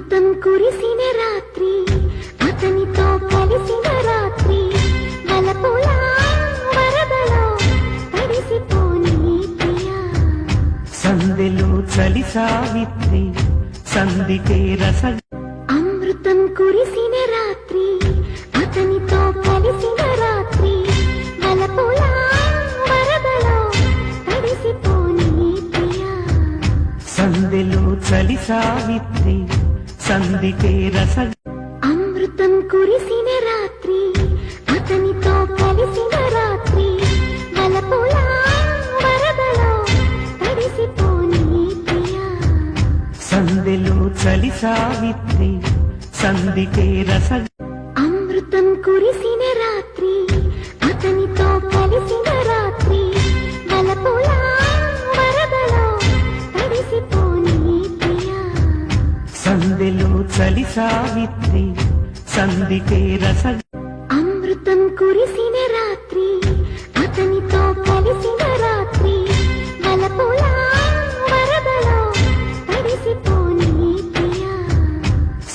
అమృతం కురిసిన రాత్రి అతనితో కలిసిన రాత్రి వలపుల వరదలో తడిసిపోని ప్రియా సందెలో చలి సావిత్రి సందికే రస అమృతం కురిసిన రాత్రి అతనితో కలిసిన రాత్రి వలపుల వరదలో తడిసిపోని ప్రియా సందెలో చలి సావిత్రి సందికే రస అమృతం కురిసిన రాత్రి అతనితో కలిసిన రాత్రి వలపుల వరదలో తడిసిపోని ప్రియా సందెలో చలి సావిత్రి సందికే రస అమృతం కురిసిన రాత్రి అతనితో కలిసిన రాత్రి వలపుల వరదలో తడిసిపోని ప్రియా సందెలో చలి సావిత్రి సందికే రస అమృతం కురిసిన రాత్రి అతనితో కలిసిన రాత్రి వలపుల వరదలో తడిసిపోని ప్రియా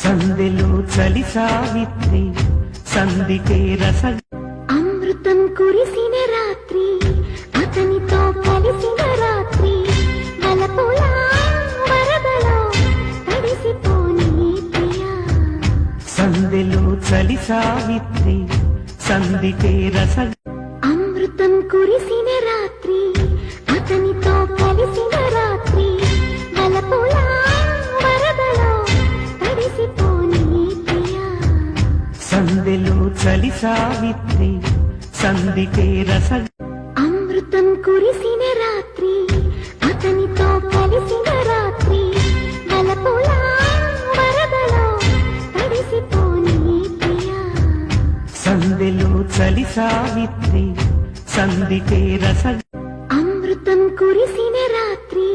సందెలో చలి సావిత్రి సందికే రస అమృతం కురిసిన రాత్రి అతనితో కలిసిన రాత్రి వలపుల వరదలో తడిసిపోని ప్రియా సందెలో చలి సావిత్రి సందికే రస అమృతం కురిసిన రాత్రి అతనితో కలిసిన రాత్రి వలపుల వరదలో తడిసిపోని ప్రియా సందెలో చలి సావిత్రి సందికే రస అమృతం కురిసిన రాత్రి అతనితో కలిసిన రాత్రి వలపుల వరదలో తడిసిపోని ప్రియా సందెలో చలి సావిత్రి సందికే రస అమృతం కురిసిన రాత్రి